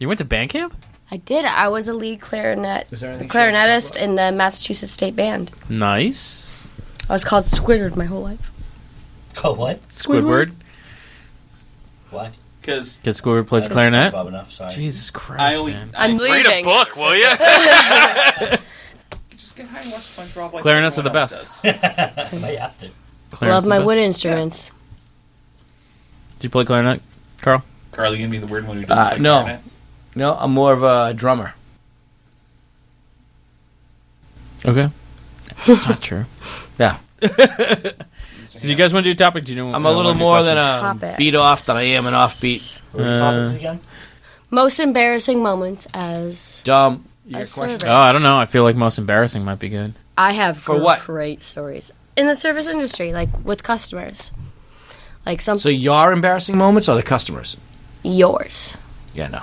You went to band camp? I did. I was a lead clarinetist in the Massachusetts State Band. Nice. I was called Squidward my whole life. Called what? Squidward? Why? Because Squidward plays clarinet? Bob enough, sorry. Jesus Christ, man. I'm leaving. Read a book, will you? Just get high and watch SpongeBob. Like Clarinets are the best. I have to. Clarinet's Love my the wood best. instruments. Did you play clarinet, Carl? Carl, you gonna be the weird one who doesn't play no. clarinet? No, I'm more of a drummer. Okay. That's not true. Yeah. So you guys want to do a topic? Do you know? I'm a little more than a Topics. beat off than I am an offbeat. What are the topics again? Most embarrassing moments as Dumb. a Your question. server. Oh, I don't know. I feel like most embarrassing might be good. I have For what? great stories in the service industry, like with customers, like some So your embarrassing moments or the customers? yours. Yeah, no.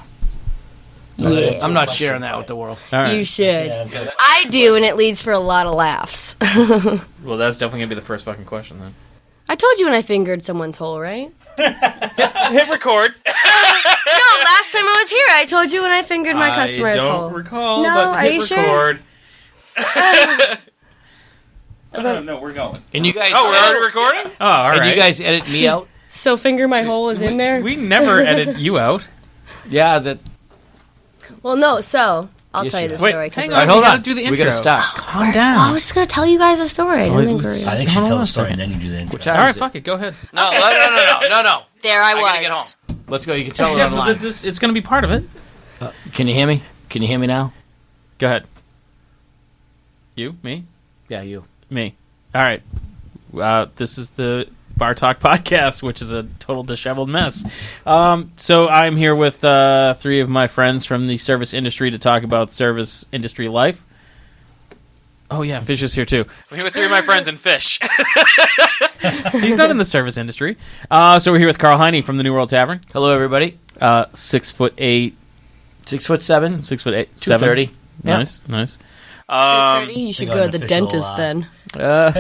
Yeah, I'm not sharing that with the world. All right. you should. Yeah, okay. I do, and it leads for a lot of laughs. Well, that's definitely gonna be the first fucking question then. I told you when I fingered someone's hole, right? Hit record. No, last time I was here, I told you when I fingered my customer's I don't hole. recall. No, but are hit you sure? record. No, we're going. And you guys. Oh, we're already recording? Oh, all right. And you guys edit me out? So finger my hole is in there. We never edit you out. Yeah, that. Well, no. So I'll Yes, tell you you the have. story. 'cause hang All right, we hold gotta on. do the We gotta intro. start. Calm I down. was just gonna tell you guys a story. I didn't think we were. I think you should Hold tell on the a story second. and then you do the intro. Which All time right, is it? fuck it. Go ahead. No. There I gotta get was. home. Let's go. You can tell it Yeah, online. but it's going to be part of it. Can you hear me? Can you hear me now? Go ahead. You? Me? Yeah, you. Me. All right. This is the Bar Talk podcast, which is a total disheveled mess. So I'm here with three of my friends from the service industry to talk about service industry life. Oh, yeah, Fish is here, too. We're here with three of my friends and Fish. He's not in the service industry. So we're here with Karl Heine from the New World Tavern. Hello, everybody. 6'8", 6'7", 6'8", 230. Yeah. Nice. 2:30, you should got go an to the official, dentist then. And I'm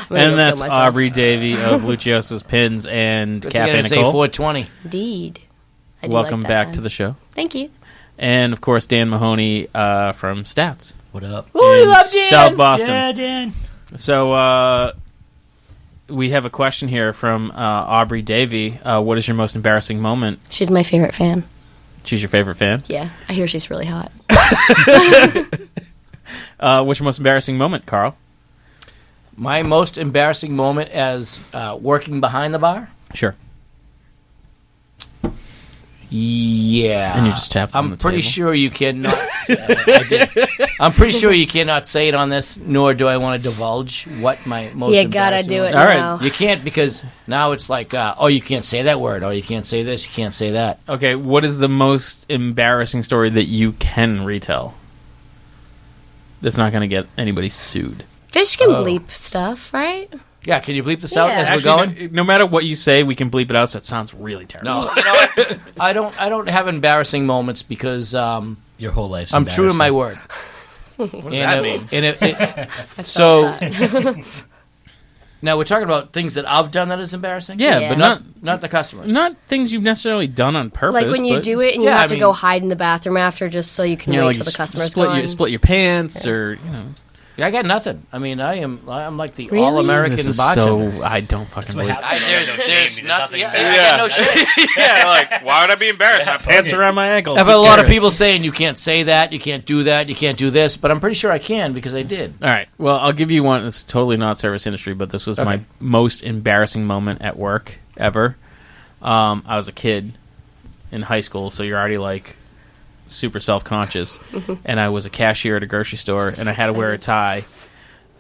gonna go that's kill myself. Aubrey Davey of Luciosa's Pins and Good Cafe to say Nicole. 420. Indeed. I do Welcome like that back time. to the show. Thank you. And, of course, Dan Mahoney from Stats. What up? in South Boston. Yeah, Dan. So we have a question here from Aubrey Davey. What is your most embarrassing moment? She's my favorite fan. She's your favorite fan. Yeah, I hear she's really hot. What's your most embarrassing moment, Karl? My most embarrassing moment as working behind the bar? Sure. Yeah. And you just tapped on I'm the pretty table. sure you cannot. I did. I'm pretty sure you cannot say it on this, nor do I want to divulge what my most You gotta embarrassing do it was. All right. now. You can't, because now it's like, oh, you can't say that word. Oh, you can't say this. You can't say that. Okay, what is the most embarrassing story that you can retell? That's not going to get anybody sued. Fish can bleep stuff, right? Yeah, can you bleep this out Yeah. as we're Actually, going? no matter what you say, we can bleep it out, so it sounds really terrible. No, you know what? I don't have embarrassing moments because Your whole life's I'm true to my word. What does that mean? So now we're talking about things that I've done that is embarrassing. Yeah, Yeah. but not the customers. not things you've necessarily done on purpose. Like when you but, do it and you Yeah, have I to mean- go hide in the bathroom after just so you can you know, wait like till the you customer's split gone. your split your pants, or you know. Yeah, I got nothing. I mean, I'm like the Really? all-American This is bartender. so I don't fucking believe. There's nothing. Yeah. Yeah, no shit. Yeah, like, why would I be embarrassed? My Pants around my ankles. I've had a lot of people saying you can't say that, you can't do that, you can't do this, but I'm pretty sure I can because I did. All right. Well, I'll give you one. It's totally not service industry, but this was my most embarrassing moment at work ever. I was a kid in high school, so you're already like super self-conscious. And I was a cashier at a grocery store, and I had to wear a tie.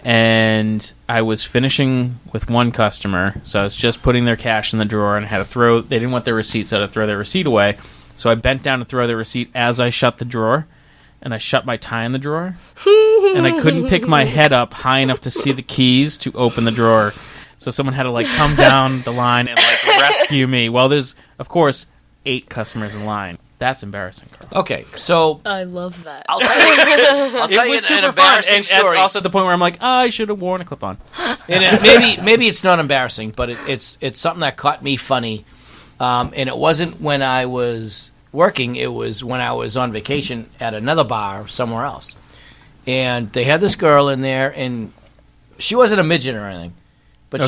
And I was finishing with one customer, so I was just putting their cash in the drawer, and I had to throw. They didn't want their receipt, so I had to throw their receipt away. So I bent down to throw their receipt as I shut the drawer, and I shut my tie in the drawer. And I couldn't pick my head up high enough to see the keys to open the drawer. So someone had to like come down the line and like rescue me. Well, there's of course 8 customers in line. That's embarrassing, Karl. Okay, so I love that. I'll tell you, It was super fun, embarrassing and story. also at the point where I'm like, I should have worn a clip-on. And maybe it's not embarrassing, but it's something that caught me funny. And it wasn't when I was working. It was when I was on vacation at another bar somewhere else. And they had this girl in there, and she wasn't a midget or anything, but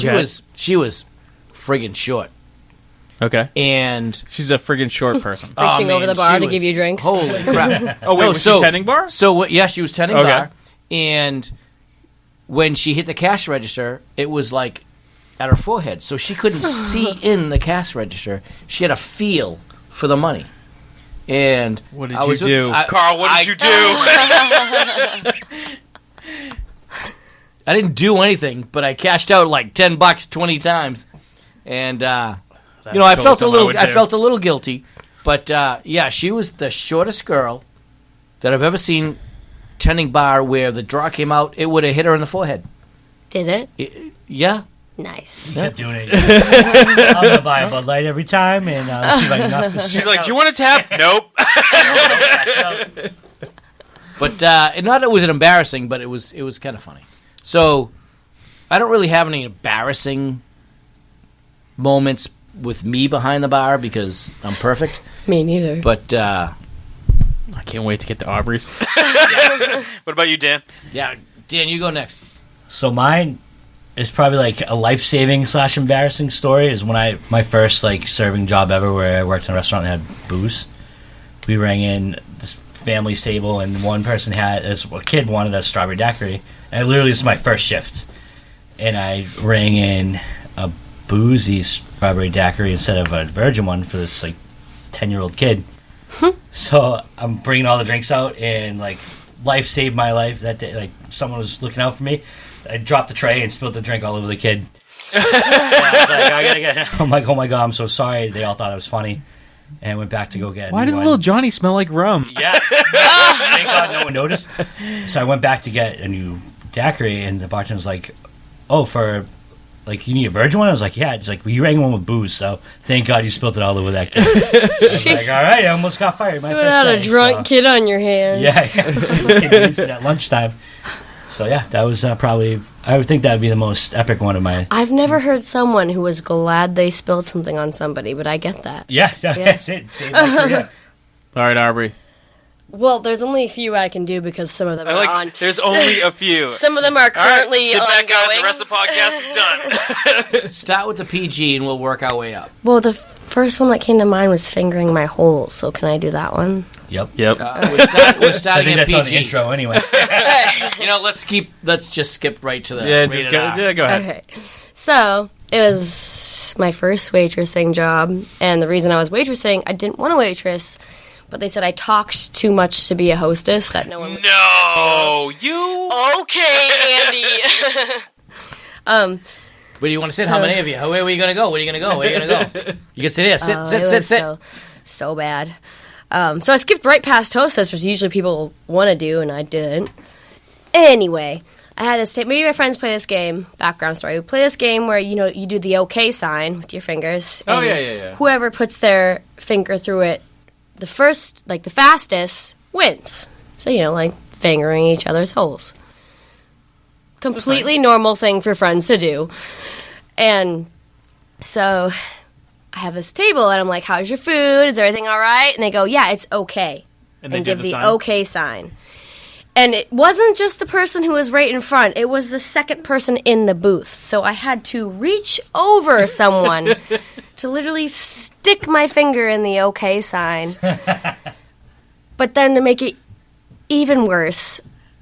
she was friggin' short. Okay. And she's a friggin' short person. Reaching over the bar to give you drinks. Holy crap. Oh, wait, was she tending bar? So, yeah, she was tending bar. And when she hit the cash register, it was like at her forehead. So she couldn't see in the cash register. She had a feel for the money. And what did you do? Karl, what did you do? I didn't do anything, but I cashed out like $10 20 times. And I felt a little guilty. But yeah, she was the shortest girl that I've ever seen tending bar where the draw came out, it would have hit her in the forehead. Did it? Yeah. Nice. He kept doing it. I'm going to buy a Bud Light every time, and see if I can knock this She's like, do you want a tap? Nope. But not it was embarrassing, but it was kind of funny. So I don't really have any embarrassing moments with me behind the bar because I'm perfect. Me neither. But I can't wait to get to Aubrey's. What about you, Dan? Yeah, Dan, you go next. So mine is probably like a life-saving / embarrassing story. Is when my first like serving job ever, where I worked in a restaurant and had booze. We rang in this family's table, and one person a kid wanted a strawberry daiquiri, and literally this is my first shift, and I rang in a boozy strawberry daiquiri instead of a virgin one for this like 10-year-old kid. So I'm bringing all the drinks out, and like life saved my life that day. Like someone was looking out for me. I dropped the tray and spilled the drink all over the kid. I'm like, oh my god, I'm so sorry. They all thought it was funny, and went back to go get. Why does little Johnny smell like rum? Yeah, thank God no one noticed. So I went back to get a new daiquiri, and the bartender was like, "Oh, for like you need a virgin one?" I was like, "Yeah." It's like, well, you rang one with booze, so thank God you spilled it all over that kid. I was like, all right, I almost got fired. You had a drunk kid on your hands. Yeah, so this kid used it at lunchtime. So yeah, that was probably. I would think that would be the most epic one of my. I've never heard someone who was glad they spilled something on somebody, but I get that. Yeah. That's it. All right, Aubrey. Well, there's only a few I can do because some of them are on. There's only a few. Some of them are currently sit back, ongoing. guys. The rest of the podcast is done. Start with the PG, and we'll work our way up. Well, the first one that came to mind was fingering my holes, so can I do that one? Yep. We're I starting think at that's PG. on the intro anyway. Let's just skip right to the. Go ahead. Okay. So, it was my first waitressing job, and the reason I was waitressing, I didn't want to waitress, but they said I talked too much to be a hostess, that no one would No, you. Okay, Andy. Where do you want to sit? How many of you? Where are you going to go? Where are you going to go? Where are you going to go? You can sit here. Sit. So bad. So I skipped right past hostess, which usually people want to do, and I didn't. Anyway, I had this. Maybe my friends play this game. Background story. We play this game where you do the OK sign with your fingers. Oh yeah. Whoever puts their finger through it, the fastest wins. So like fingering each other's holes. Completely normal thing for friends to do, and so. I have this table, and I'm like, how's your food? Is everything all right? And they go, yeah, it's okay. And give the okay sign. And it wasn't just the person who was right in front. It was the second person in the booth. So I had to reach over someone to literally stick my finger in the okay sign. But then to make it even worse,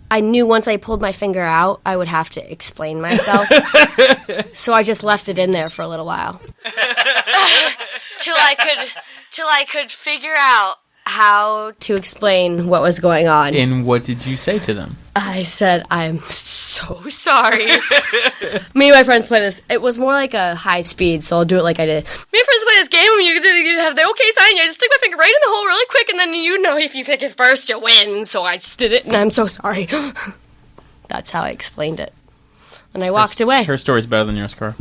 I knew once I pulled my finger out, I would have to explain myself. So I just left it in there for a little while. Till I could figure out how to explain what was going on. And what did you say to them? I said, I'm so sorry. Me and my friends play this. It was more like a high speed, so I'll do it like I did. Me and my friends play this game, and you have the okay sign. I just stick my finger right in the hole really quick, and then if you pick it first, you win. So I just did it, and I'm so sorry. That's how I explained it. And I walked away. Her story's better than yours, Karl.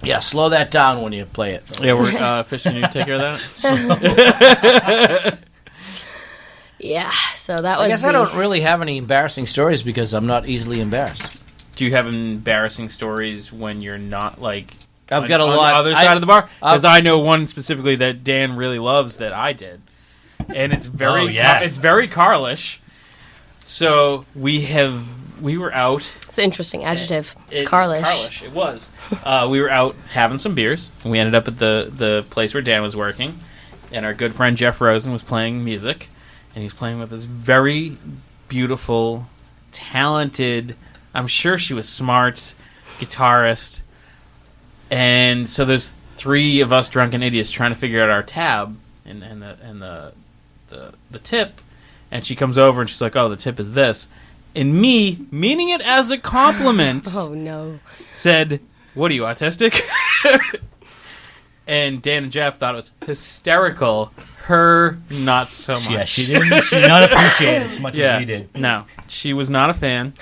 Yeah, slow that down when you play it. Yeah, we're fishing. You take care of that. Yeah, so that was. I guess I don't really have any embarrassing stories because I'm not easily embarrassed. Do you have embarrassing stories when you're not like? I've got a lot. On the other side of the bar, because I know one specifically that Dan really loves that I did. and it's very it's very Karlish. So we were out. It's an interesting adjective. Karlish. Karlish, it was. We were out having some beers, and we ended up at the place where Dan was working, and our good friend Jeff Rosen was playing music, and he was playing with this very beautiful, talented, I'm sure she was smart, guitarist. And so there's three of us drunken idiots trying to figure out our tab and the tip, and she comes over and she's like, "Oh, the tip is this," and me, meaning it as a compliment, oh no, said, "What are you, autistic?" And Dan and Jeff thought it was hysterical. Her, not so much. Yeah, she did not appreciate it as much as we did. No, she was not a fan.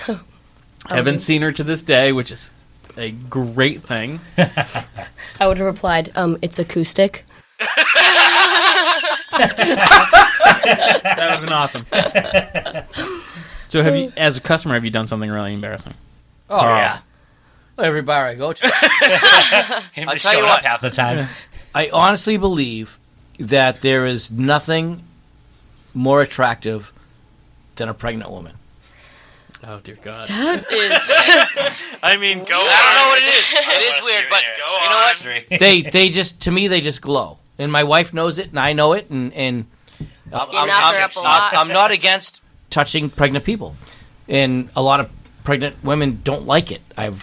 Haven't seen her to this day, which is a great thing. I would have replied, "It's acoustic." That would have been awesome. So, as a customer, have you done something really embarrassing? Oh, yeah. Every bar I go to. I'll tell you what, half the time. I honestly believe that there is nothing more attractive than a pregnant woman. Oh, dear God. That is... I mean, go on. I don't know what it is. It is weird, but you know what? They just, to me, they just glow. And my wife knows it, and I know it, and I'm not against touching pregnant people. And a lot of pregnant women don't like it. Most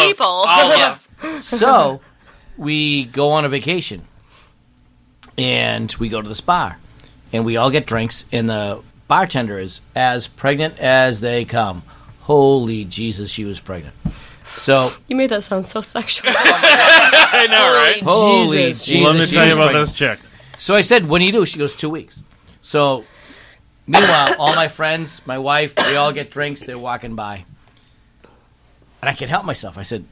people. So, we go on a vacation, and we go to this bar, and we all get drinks, and the bartender is as pregnant as they come. Holy Jesus, she was pregnant. So you made that sound so sexual. I know, right? Holy Jesus. Jesus. Let me tell you about this chick. So I said, "When do you do?" She goes, 2 weeks. So, meanwhile, all my friends, my wife, we all get drinks. They're walking by. And I can't help myself. I said,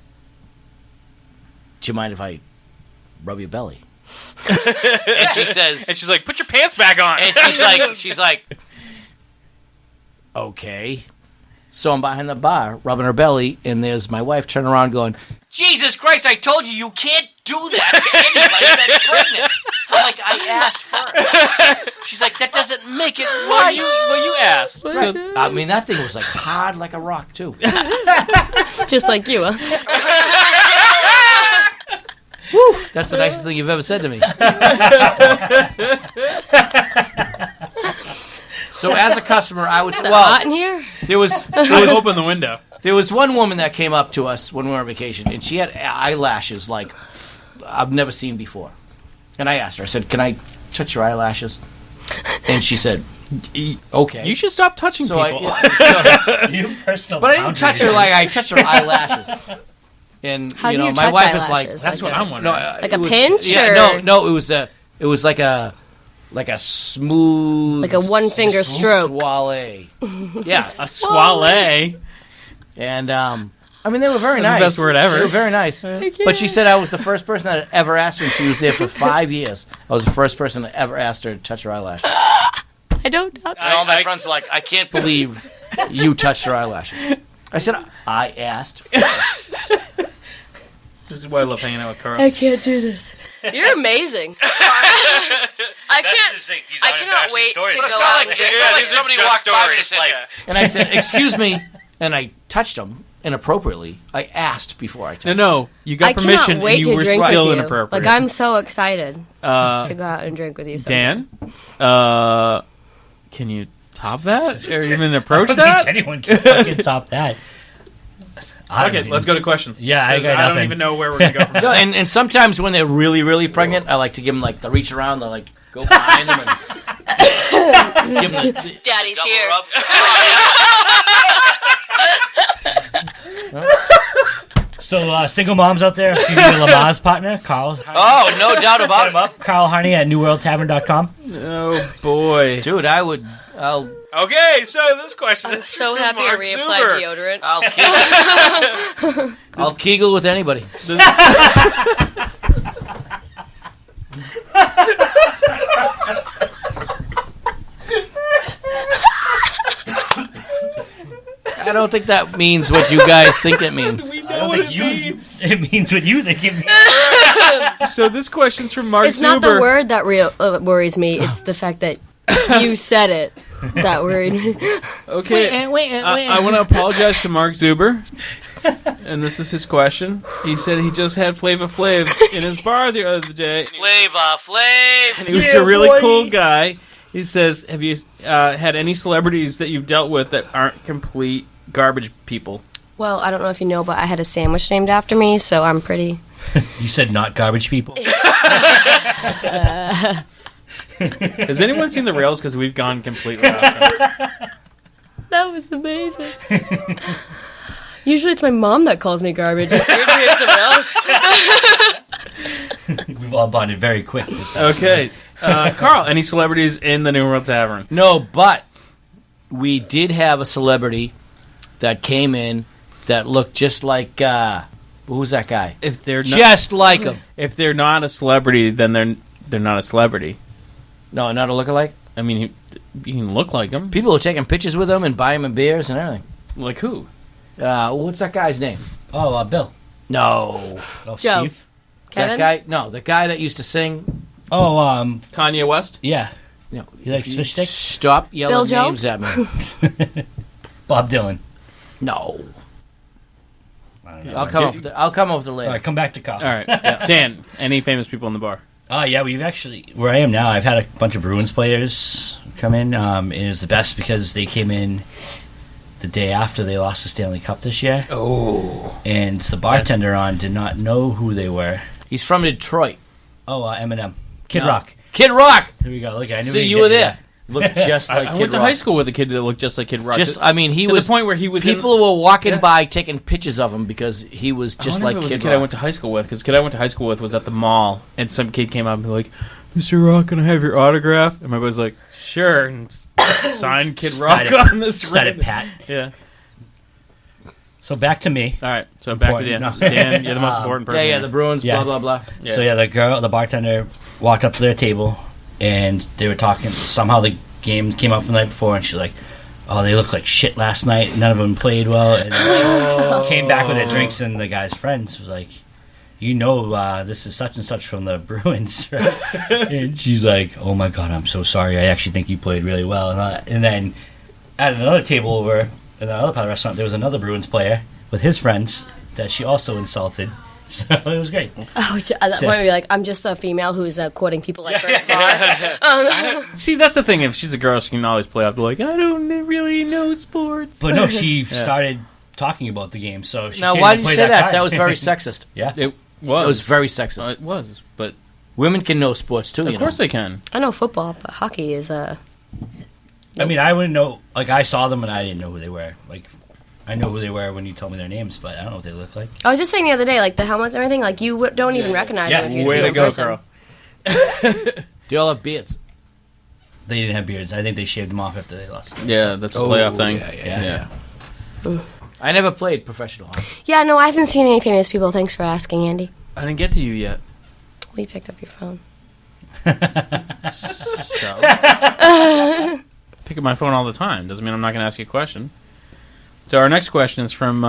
"Do you mind if I rub your belly?" And she says... And she's like, "Put your pants back on." And she's like, "Okay." So I'm behind the bar, rubbing her belly, and there's my wife turning around going, "Jesus Christ, I told you can't do that to anybody that's pregnant." I'm like, "I asked first." She's like, "That doesn't make it right." Well, you asked. So, I mean, that thing was like hard like a rock, too. Just like you, huh? Woo, that's the nicest thing you've ever said to me. So as a customer, I would say, hot in here? There was Open the window. There was one woman that came up to us when we were on vacation, and she had eyelashes like I've never seen before. And I asked her, I said, "Can I touch your eyelashes?" And she said, "Okay." You should stop touching people. You personal. But I didn't touch her like I touched her eyelashes. And How you do know, you my touch wife eyelashes? is like, That's what I'm wondering. Like a pinch? Yeah, or? no, it was like a smooth, Like a one-finger stroke. Swale. Yeah, A swale. and I mean they were very That's nice. the best word ever. They were very nice. But she said I was the first person that had ever asked her, and she was there for 5 years. I was the first person that ever asked her to touch her eyelashes. I don't doubt And all my friends are like, "I can't believe you touched her eyelashes." I said, "I asked." This is why I love hanging out with Karl. I can't do this. You're amazing. I cannot wait to go out and It's just not like these are somebody just walked by me and stories, said, and I said, "Excuse me," and I touched him inappropriately. I asked before I touched No, you got I permission cannot wait and you to were drink still with you. inappropriate. Like, I'm so excited to go out and drink with you sometime. Dan, can you top that? Or even approach I don't that? think anyone can fucking top that. Okay, let's go to questions. Yeah, I got I don't nothing. even know where we're going to go from No, there. and sometimes when they're really, really pregnant, I like to give them like the reach around, the like go behind them and give them the Daddy's double here. rub. So, single moms out there, if you need a Lamaze partner, Karl. Oh, no doubt Hit about him it. up. Karl Harney at NewWorldTavern.com. Oh, boy. Dude, I'll Okay, so this question. I'm so is happy I Mark reapplied Zuber. deodorant. I'll kegel with anybody. I don't think that means what you guys think it means. We I know don't what think it you. means. It means what you think it means. So this question's from Mark It's Zuber. not the word that worries me. It's the fact that you said it that worried me. Okay, I want to apologize to Mark Zuber. And this is his question. He said he just had Flava Flav in his bar the other day. Flava Flav. And he was a really cool guy. He says, have you had any celebrities that you've dealt with that aren't complete garbage people? Well, I don't know if you know, but I had a sandwich named after me, so I'm pretty... You said not garbage people? Has anyone seen the rails? Because we've gone completely off. That was amazing. Usually it's my mom that calls me garbage. It's weird to hear someone else. We've all bonded very quick. Okay. Karl, any celebrities in the New World Tavern? No, but we did have a celebrity that came in that looked just like who's that guy? If they're not, Just like him. if they're not a celebrity, then they're not a celebrity. No, not a lookalike. I mean, you can look like them. People are taking pictures with him and buying him beers and everything. Like who? What's that guy's name? Oh, Bill. No. Oh, Joe. Steve. Kevin? That guy? No, the guy that used to sing. Oh, Kanye West? yeah. No, He likes if you fish sticks? Stop Bill yelling Joe? names at me. Bob Dylan. No. I don't know. I'll come up with it later. All right, come back to Karl. All right. Yeah. Dan, any famous people in the bar? Yeah, we've actually, where I am now, I've had a bunch of Bruins players come in. It was the best because they came in the day after they lost the Stanley Cup this year. Oh. And the bartender on did not know who they were. He's from Detroit. Oh, Eminem. Kid No. Rock. Kid Rock! Here we go. Look, I knew See, we'd you get were there. that. Looked just like I Kid went to Rock. high school with a kid that looked just like Kid Rock. Just, I mean, he to was... the point where he was People were walking by taking pictures of him because he was just like it was Kid a kid Rock. I went to high school with, because the kid I went to high school with was at the mall, and some kid came up and be like, Mr. Rock, can I have your autograph? And my buddy's like, sure, and signed Kid Rock on this Started ring. Pat. Yeah. So back to me. All right, so back to Dan. Important. So Dan, you're the most important person. Yeah, the Bruins, Yeah. blah, blah, blah. Yeah. So the bartender walked up to their table, and they were talking. Somehow the game came up from the night before, and she's like, "Oh, they looked like shit last night. None of them played well." And she came back with their drinks, and the guy's friends was like, this is such and such from the Bruins, right? And she's like, "Oh my god, I'm so sorry. I actually think you played really well." And then at another table over in the other part of the restaurant, there was another Bruins player with his friends that she also insulted. So it was great. Oh, at that point, you're like, I'm just a female who's quoting people like her at bar. See, that's the thing. If she's a girl, she can always play off the like, I don't really know sports. But no, she started talking about the game. So she Now, came why to did you play say that? card. That was very sexist. Yeah. It was. It was very sexist. It was, but Women can know sports, too, of course they can. I know football, but hockey is I mean, I wouldn't know. Like, I saw them and I didn't know who they were. Like, I know who they were when you told me their names, but I don't know what they look like. I was just saying the other day, like the helmets and everything, like you don't even recognize them if you'd Way seen to them go, in person. Karl. They all have beards. They didn't have beards. I think they shaved them off after they lost. Yeah, that's a playoff thing. Yeah. I never played professional hockey. Yeah, no, I haven't seen any famous people. Thanks for asking, Andy. I didn't get to you yet. Well, you picked up your phone. So. Pick up my phone all the time. Doesn't mean I'm not going to ask you a question. So our next question is from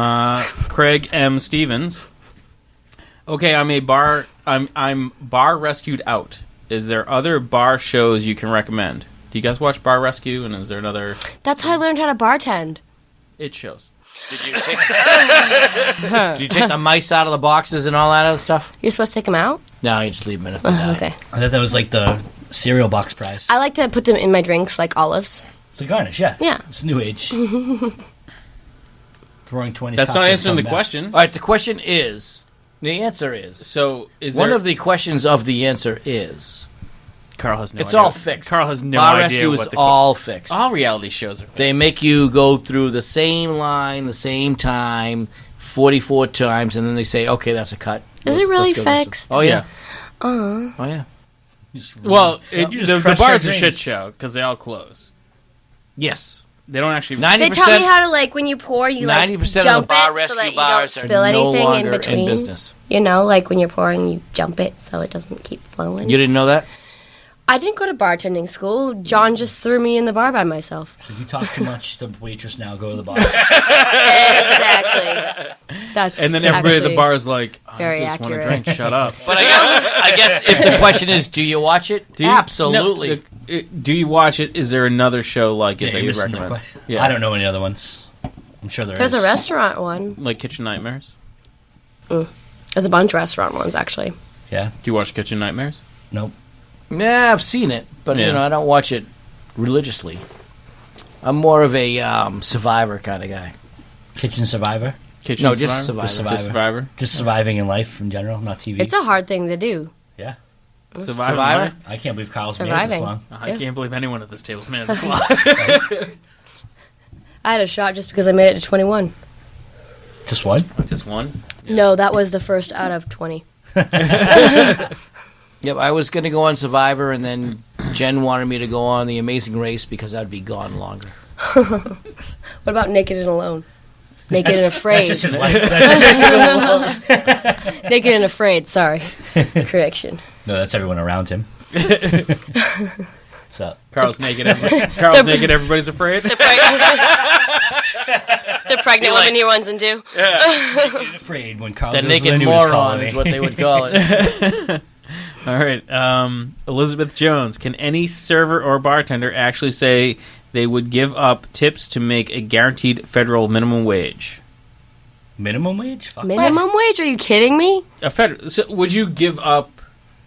Craig M. Stevens. Okay, I'm bar rescued out. Is there other bar shows you can recommend? Do you guys watch Bar Rescue? And is there another? That's how I learned how to bartend. It shows. Did you take the mice out of the boxes and all that other stuff? You're supposed to take them out? No, you just leave them in if they die. Okay. I thought that was like the cereal box prize. I like to put them in my drinks, like olives. It's a garnish, yeah. Yeah. It's new age. Throwing 20. That's not answering the question. All right, the question is... The answer is... So is One there... of the questions of the answer is... Carl has no It's idea. all fixed. Carl has no Bar idea Rescue what is the all fixed. all reality shows are fixed. They make you go through the same line, the same time, 44 times, and then they say, okay, that's a cut. Is it really go to this. fixed? Oh, yeah. Uh, Oh, yeah. Well, You just the crush bar is their a shit dreams. show because they all close. Yes. They don't actually... 90%, they tell me how to, like, when you pour, you, like, 90% jump of the bar it so rescue that you don't bars spill are no anything longer in between. business. You know, like when you're pouring, you jump it so it doesn't keep flowing. You didn't know that? I didn't go to bartending school. John just threw me in the bar by myself. So you talk too much. The waitress now go to the bar. Exactly. That's And then everybody at the bar is like, I very just want to accurate. drink. Shut up. But I guess if the question is, do you watch it? Do you- Absolutely. No, do you watch it? Is there another show like it that you you'd missing the recommend? question. Yeah. I don't know any other ones. I'm sure There's a restaurant one. Like Kitchen Nightmares? There's a bunch of restaurant ones, actually. Yeah. Do you watch Kitchen Nightmares? Nope. Yeah, I've seen it, but Yeah. I don't watch it religiously. I'm more of a Survivor kind of guy. Kitchen Survivor. Kitchen No, Survivor? just Survivor. Just Just Survivor? Just surviving in life in general, not TV. It's a hard thing to do. yeah. Survivor? I can't believe Carl's made it this Surviving. long. I Yeah. can't believe anyone at this table's made it this long. I had a shot just because I made it to 21. Just one? Just one? No, that was the first out of 20. Yep, I was going to go on Survivor, and then Jen wanted me to go on The Amazing Race because I'd be gone longer. What about Naked and Alone? Naked and Afraid. That's just his life. Naked and Afraid, sorry. Correction. No, that's everyone around him. So Carl's naked. Carl's naked. Everybody's afraid. The pregnant women he runs into. afraid when Carl The goes naked into his moron colony. is what they would call it. All right. Elizabeth Jones. Can any server or bartender actually say they would give up tips to make a guaranteed federal minimum wage? Minimum wage? Fuck. Minimum wage? Are you kidding me? So would you give up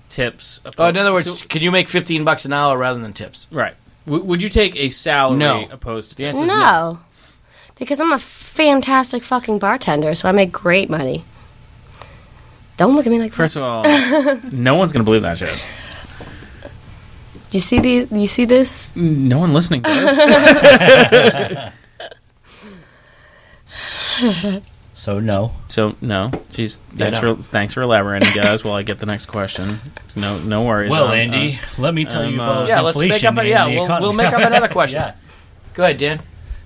tips? Oh, in other words, can you make $15 an hour rather than tips? Right. Would you take a salary No. opposed to The tips? answer is No. Because I'm a fantastic fucking bartender, so I make great money. Don't look at me like that. First of all, no one's going to believe that shit. You see this? No one listening does. So no. So no. Jeez, no. thanks for elaborating, guys. While I get the next question. No worries. Well, Andy, let me tell you about Yeah, let's make inflation up. and Yeah, the we'll economy. make up another question. Yeah. Go ahead, Dan.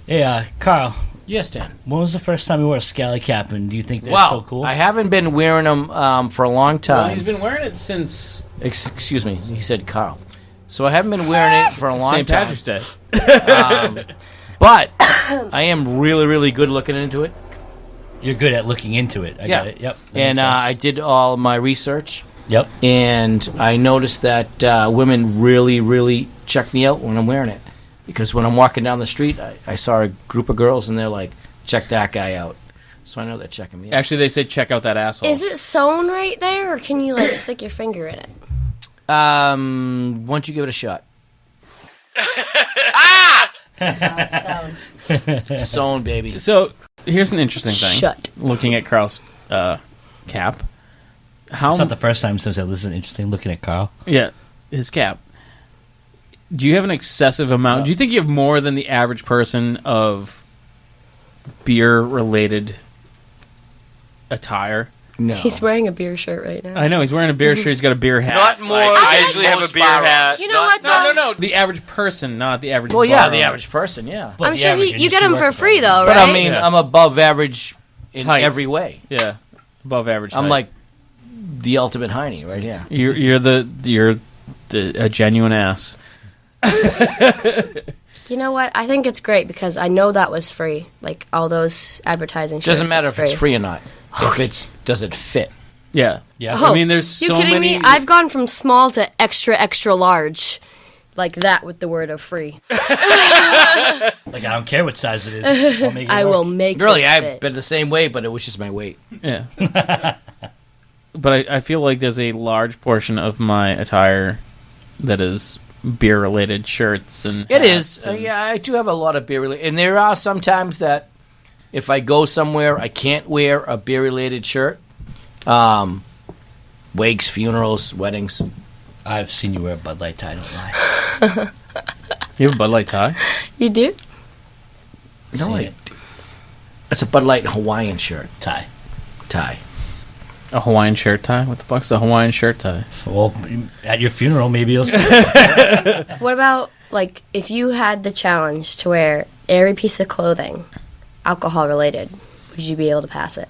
Hey, Carl, Yes, Dan. when was the first time you wore a scally cap, and do you think they're Well, still cool? I haven't been wearing them for a long Well, he's time. been wearing it since Excuse me, he said Karl. So I haven't been wearing it for a long St. time. Patrick's Day. But I am really, really good looking into it. You're good at looking into it. I got it. Yep. that And makes sense. I did all my research. Yep. And I noticed that women really, really check me out when I'm wearing it. Because when I'm walking down the street, I saw a group of girls, and they're like, check that guy out. So I know they're checking me out. Actually, they said check out that asshole. Is it sewn right there, or can you like stick your finger in it? Why don't you give it a shot? Sewn. Sewn, baby. So here's an interesting thing. Shut. Looking at Carl's cap. How? It's not the first time since I listened. Interesting looking at Carl. Yeah, his cap. Do you have an excessive amount? Do you think you have more than the average person of beer-related attire? No. He's wearing a beer shirt right now. I know he's wearing a beer shirt. He's got a beer hat. Not more. I I usually have a most beer viral. hat. You know what, though? No. The average person, not the average. Well, yeah, bar the owner. average person, yeah. But I'm the sure average you get industry them for worker free, probably. though, But right? I mean, Yeah. I'm above average in Height. every way. Yeah, above average. I'm height. like the ultimate hiney right here. you're a genuine ass. You know what? I think it's great because I know that was free. Like all those advertising. Doesn't shirts matter were if it's free or not. If it's does it fit? Yeah. Yeah. Oh, I mean, there's you so kidding many. me? I've gone from small to extra, extra large, like that with the word of free. Like I don't care what size it is. I'll make it I work. will make. Really, this I've fit. been the same way, but it was just my weight. Yeah. But I feel like there's a large portion of my attire that is beer-related shirts and. It hats is. and- Yeah, I do have a lot of beer related, and there are some times that if I go somewhere, I can't wear a beer related shirt. Wakes, funerals, weddings. I've seen you wear a Bud Light tie. Don't lie. You have a Bud Light tie? You do? No, Seen I, it. it's a Bud Light Hawaiian shirt Tie. tie. A Hawaiian shirt tie? What the fuck's a Hawaiian shirt tie? Well, at your funeral, maybe you'll. What about like if you had the challenge to wear every piece of clothing, alcohol related? Would you be able to pass it?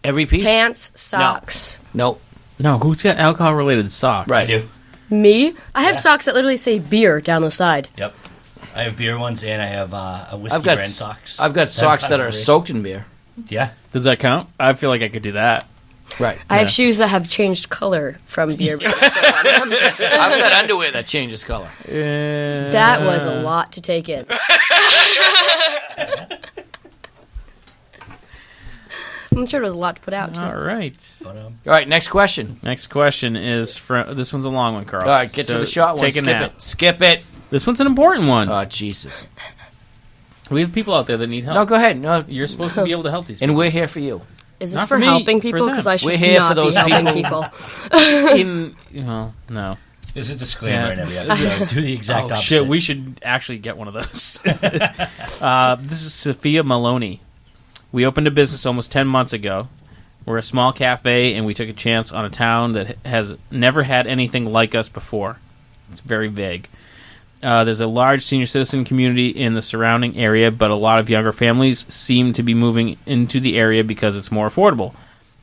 Every piece. Pants, socks. Nope. No, who's got alcohol-related socks? Right. I do. Me? I have socks that literally say beer down the side. Yep. I have beer ones, and I have a whiskey brand socks. I've got socks that are soaked in beer. Yeah. Does that count? I feel like I could do that. Right. I have shoes that have changed color from beer. I've got underwear that changes color. That was a lot to take in. I'm sure it was a lot to put out, too. All right. All right, next question. Next question is from... This one's a long one, Karl. All right, get to the short one. Take a nap. Skip it. This one's an important one. Oh, Jesus. We have people out there that need help. No, go ahead. No, You're supposed to be able to help these people. and we're here for you. Is this Not for for me, helping for people? them. Because I should We're here not for those be helping people. Well, no. There's a disclaimer in every Yeah. episode. Do the exact opposite. Shit, we should actually get one of those. This is Sophia Maloney. We opened a business almost 10 months ago. We're a small cafe, and we took a chance on a town that has never had anything like us before. It's very vague. There's a large senior citizen community in the surrounding area, but a lot of younger families seem to be moving into the area because it's more affordable.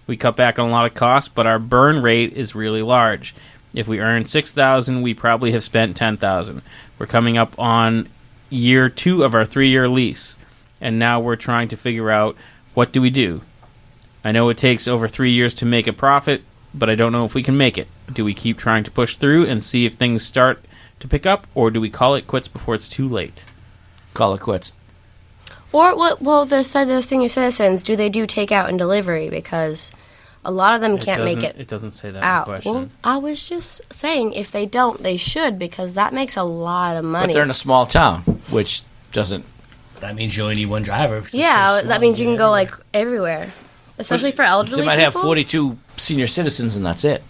We cut back on a lot of costs, but our burn rate is really large. If we earn $6,000, we probably have spent $10,000. We're coming up on year 2 of our 3-year lease, and now we're trying to figure out, what do we do? I know it takes over 3 years to make a profit, but I don't know if we can make it. Do we keep trying to push through and see if things start to pick up, or do we call it quits before it's too late? Call it quits. Or, well, those senior citizens, do they do takeout and delivery? Because a lot of them can't make it It doesn't say that out. in the question. Well, I was just saying, if they don't, they should, because that makes a lot of money. But they're in a small town, which doesn't... That means you only need one driver. Yeah, that means you can go, like, everywhere. Especially for elderly They might people. have 42 senior citizens, and that's it.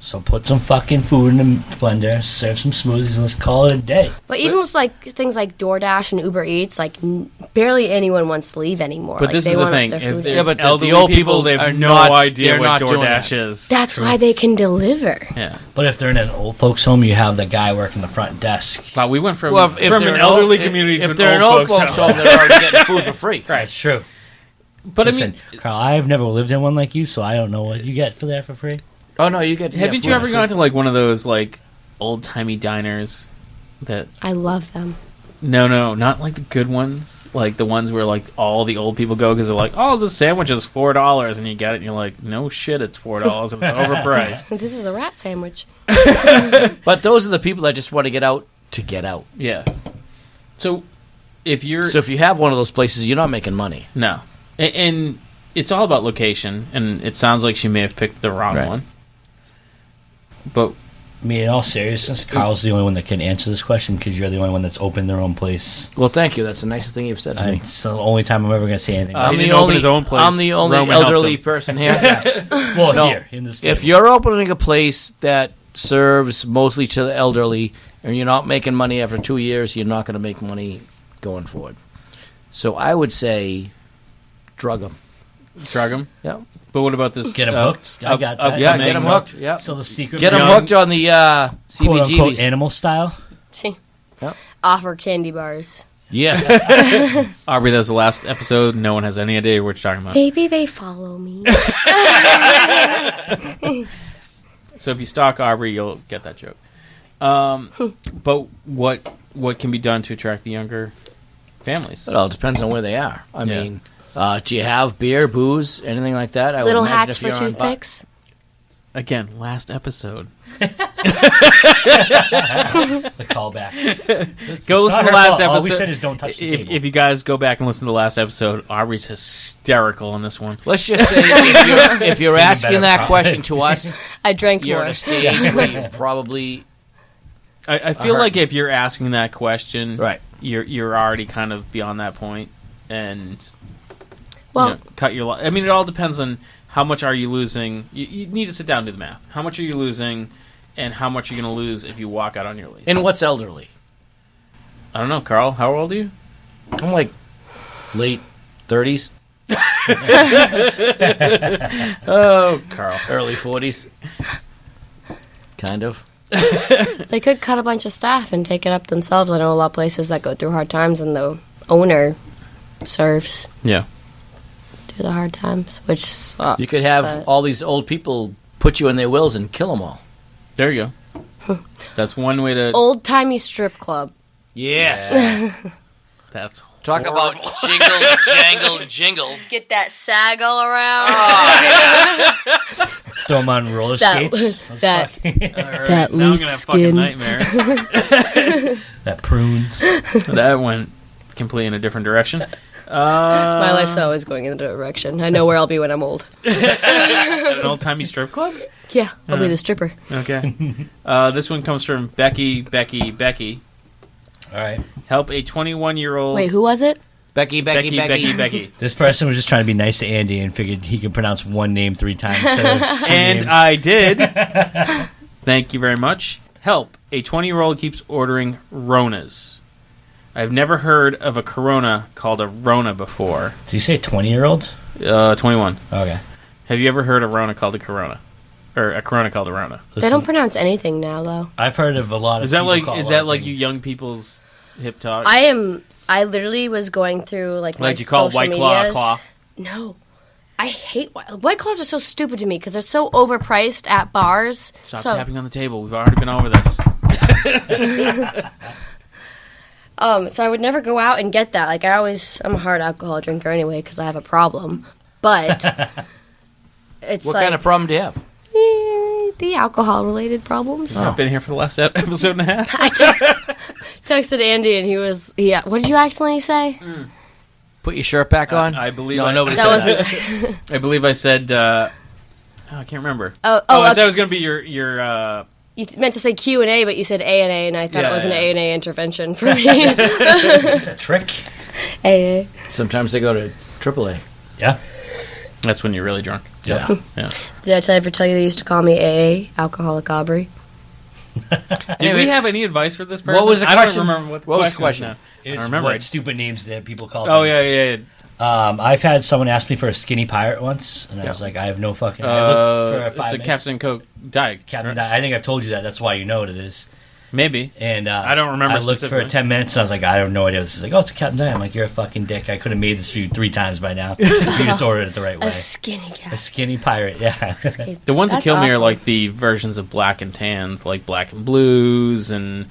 So put some fucking food in the blender, serve some smoothies, and let's call it a day. But even with like things like DoorDash and Uber Eats, like barely anyone wants to leave anymore. But like, this they is the want thing. their If food there's there. but the elderly old people, people they are have no not- idea they're what not doing DoorDash that. is. That's why they can deliver. Yeah. But if they're in an old folks' home, you have the guy working the front desk. But we went from, Well, if from they're an elderly old- community to if an they're an old folks home, they're already getting food for free. That's true. But Listen, I mean, Karl, I've never lived in one like you, so I don't know what you get for there for free. Oh, no, you get... haven't you ever gone to like one of those like old-timey diners that... I love them. No, not like the good ones. Like the ones where like all the old people go because they're like, oh, this sandwich is $4, and you get it, and you're like, no shit, it's $4 and it's overpriced. This is a rat sandwich. But those are the people that just want to get out to get out. Yeah. So if you're... So if you have one of those places, you're not making money. No. And it's all about location, and it sounds like she may have picked the wrong Right. one. But I mean, in all seriousness, Carl's the only one that can answer this question because you're the only one that's opened their own place. Well, thank you. That's the nicest thing you've said to me. It's the only time I'm ever going to say anything. He didn't open his own place. I'm the only Roman helped elderly him. person here. well, no. here in this. If you're opening a place that serves mostly to the elderly and you're not making money after 2 years, you're not going to make money going forward. So I would say drug them. drug them. Yeah. But what about this? Get them hooked. I got that. Yeah, Upcoming- get them hooked. Yeah. So the secret. Get them Young- hooked on the quote unquote CBGBs. animal style. See? Yep. Offer candy bars. Yes. Aubrey, that was the last episode. No one has any idea what you're talking about. Maybe they follow me. So if you stalk Aubrey, you'll get that joke. But what can be done to attract the younger families? It all depends on where they are. I Yeah. mean, do you have beer, booze, anything like that? I would Little imagine hats if for you're on toothpicks. Again, last episode. The callback. Go listen to the last episode. All we said is don't touch the table. If you guys go back and listen to the last episode, Aubrey's hysterical in this one. Let's just say if you're asking better that product. question to us, I drank you're more. at a stage where you probably I feel Uh-huh. like if you're asking that question, right. you're already kind of beyond that point, and Well, cut your. I mean, it all depends on how much are you losing. You need to sit down and do the math. How much are you losing, and how much are you going to lose if you walk out on your lease? And what's elderly? I don't know, Karl. How old are you? I'm like late 30s, Oh, Karl. early 40s, kind of. they could cut a bunch of staff and take it up themselves. I know a lot of places that go through hard times, and the owner serves Yeah. through the hard times, which sucks. You could have but- all these old people put you in their wills and kill them all. There you go. That's one way to. Old timey strip club. Yes. That's Talk horrible. about jingle, jangle, jingle. Get that sag all around. Throw them on roller skates. Let's that- fucking- All right, That now I'm loose gonna have skin. fucking nightmares. that prunes. That went completely in a different direction. My life's always going in the direction. I know where I'll be when I'm old. An old timey strip club. Yeah, I'll be the stripper. Okay. This one comes from Becky. All right. Help a 21-year-old. Wait, who was it? Becky. This person was just trying to be nice to Andy and figured he could pronounce one name 3 times. Instead of 2 And names. I did. Thank you very much. Help. A 20-year-old keeps ordering Ronas. I've never heard of a Corona called a Rona before. Did you say 20-year-old? 21. Okay. Have you ever heard a Rona called a Corona? Or a Corona called a Rona? They don't pronounce anything now, though. I've heard of a lot of Is that people like call a is lot that of like you things. young people's hip talk? I literally was going through my you call social White Claw medias. a claw? No. I hate White Claws are so stupid to me because they're so overpriced at bars. Stop so, tapping on the table. We've already been over this. So I would never go out and get that. I'm a hard alcohol drinker anyway because I have a problem. But it's What kind of problem do you have? the alcohol-related problems. I've been here for the last episode and a half. Texted Andy and he was, what did you accidentally say? Put your shirt back on? I believe No, I, nobody That said wasn't. that. I believe I said. I can't remember. I I said it was going to be your. You meant to say Q&A, but you said A&A, and I thought Yeah, it was an yeah. A&A intervention for me. Is that a trick? AA. Sometimes they go to AAA. Yeah. That's when you're really drunk. Yeah. Yeah. Did I ever tell you they used to call me AA, Alcoholic Aubrey? Did we have any advice for this person? What was the I question? don't remember what the What was the question. question? I It's don't remember. what stupid names that people call Oh things. yeah. I've had someone ask me for a skinny pirate once, and I was like, I have no fucking. I looked for It's 5 a minutes. Captain Coke diet. Captain Di- I think I've told you that. That's why you know what it is. Maybe. And I don't remember I looked for specifically. 10 minutes. And I was like, I have no idea. It's like, oh, it's a Captain Di. I'm like, you're a fucking dick. I could have made this for you 3 times by now. You just ordered it the right way. A skinny cat. A skinny pirate. Yeah. The ones that That's kill me are awful. like the versions of black and tans, like black and blues, and